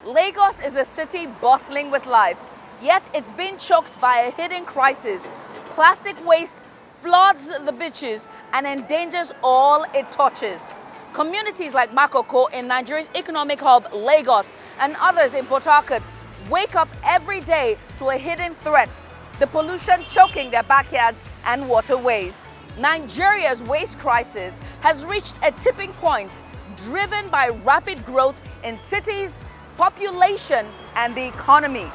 Lagos is a city bustling with life, yet it's been choked by a hidden crisis. Plastic waste floods the beaches and endangers all it touches. Communities like Makoko in Nigeria's economic hub, Lagos, and others in Port Harcourt wake up every day to a hidden threat, the pollution choking their backyards and waterways. Nigeria's waste crisis has reached a tipping point, driven by rapid growth in cities, population, and the economy.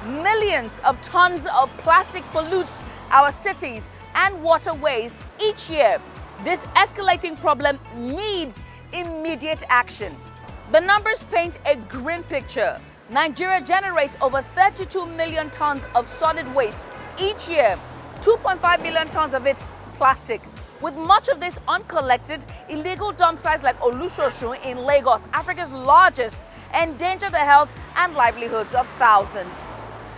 Millions of tons of plastic pollutes our cities and waterways each year. This escalating problem needs immediate action. The numbers paint a grim picture. Nigeria generates over 32 million tons of solid waste each year, 2.5 million tons of it plastic. With much of this uncollected, illegal dump sites like Olusosun in Lagos, Africa's largest, endanger the health and livelihoods of thousands.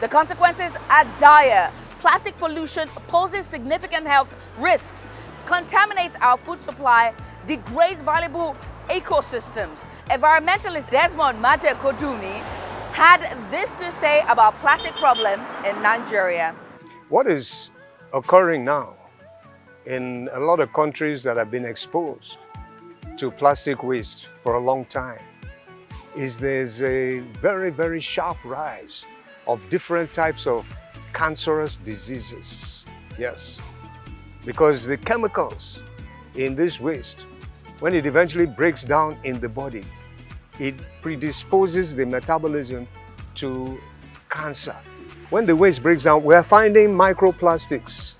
The consequences are dire. Plastic pollution poses significant health risks, contaminates our food supply, degrades valuable ecosystems. Environmentalist Desmond Maje-Kodumi had this to say about plastic problem in Nigeria. What is occurring now in a lot of countries that have been exposed to plastic waste for a long time is there's a very, very sharp rise of different types of cancerous diseases. Yes, because the chemicals in this waste, when it eventually breaks down in the body, it predisposes the metabolism to cancer. When the waste breaks down, we're finding microplastics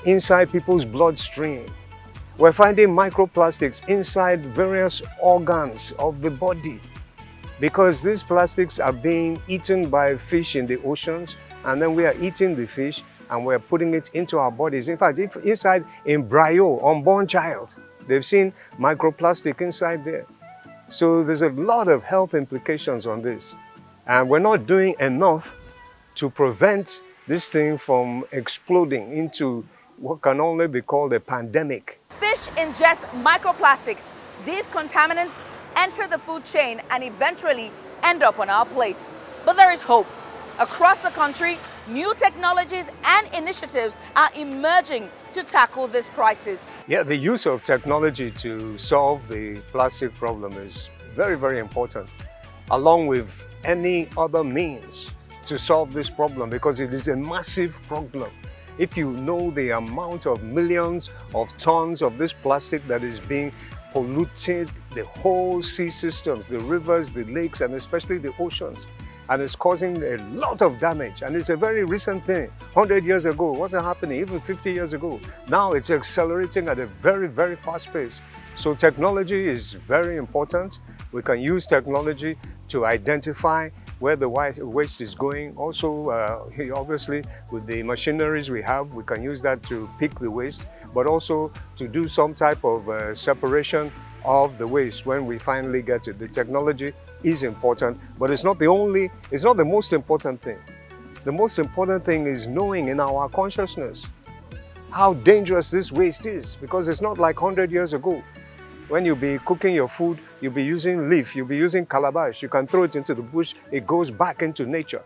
inside people's bloodstream. We're finding microplastics inside various organs of the body because these plastics are being eaten by fish in the oceans, and then we are eating the fish and we're putting it into our bodies. In fact, inside embryo, unborn child, they've seen microplastic inside there. So there's a lot of health implications on this. And we're not doing enough to prevent this thing from exploding into what can only be called a pandemic. Fish ingest microplastics. These contaminants enter the food chain and eventually end up on our plates. But there is hope. Across the country, new technologies and initiatives are emerging to tackle this crisis. Yeah, the use of technology to solve the plastic problem is very, very important, along with any other means to solve this problem, because it is a massive problem. If you know the amount of millions of tons of this plastic that is being polluted the whole sea systems, the rivers, the lakes, and especially the oceans, and it's causing a lot of damage. And it's a very recent thing. 100 years ago, it wasn't happening, even 50 years ago. Now it's accelerating at a very, very fast pace. So technology is very important. We can use technology to identify where the waste is going. Also, obviously, with the machineries we have, we can use that to pick the waste, but also to do some type of separation of the waste when we finally get it. The technology is important, but it's not the most important thing. The most important thing is knowing in our consciousness how dangerous this waste is, because it's not like 100 years ago. When you'll be cooking your food, you'll be using leaf, you'll be using calabash, you can throw it into the bush, it goes back into nature.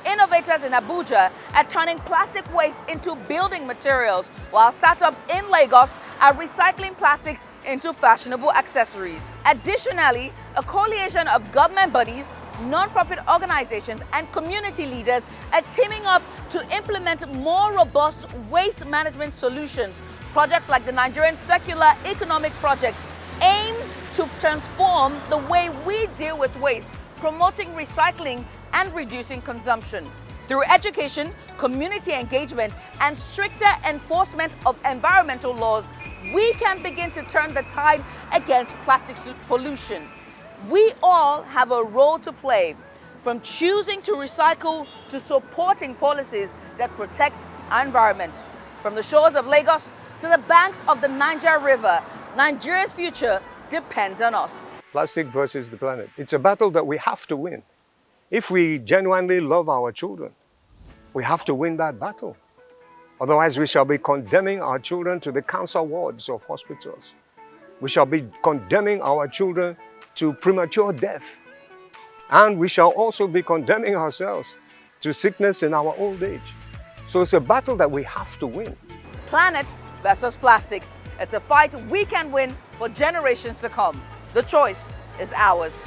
Innovators in Abuja are turning plastic waste into building materials, while startups in Lagos are recycling plastics into fashionable accessories. Additionally, a coalition of government bodies, non-profit organizations, and community leaders are teaming up to implement more robust waste management solutions. Projects like the Nigerian Circular Economic Project aim to transform the way we deal with waste, promoting recycling and reducing consumption. Through education, community engagement, and stricter enforcement of environmental laws, we can begin to turn the tide against plastic pollution. We all have a role to play, from choosing to recycle to supporting policies that protect our environment. From the shores of Lagos to the banks of the Niger River, Nigeria's future depends on us. Plastic versus the planet. It's a battle that we have to win. If we genuinely love our children, we have to win that battle. Otherwise, we shall be condemning our children to the cancer wards of hospitals. We shall be condemning our children to premature death. And we shall also be condemning ourselves to sickness in our old age. So it's a battle that we have to win. Planet versus plastics. It's a fight we can win for generations to come. The choice is ours.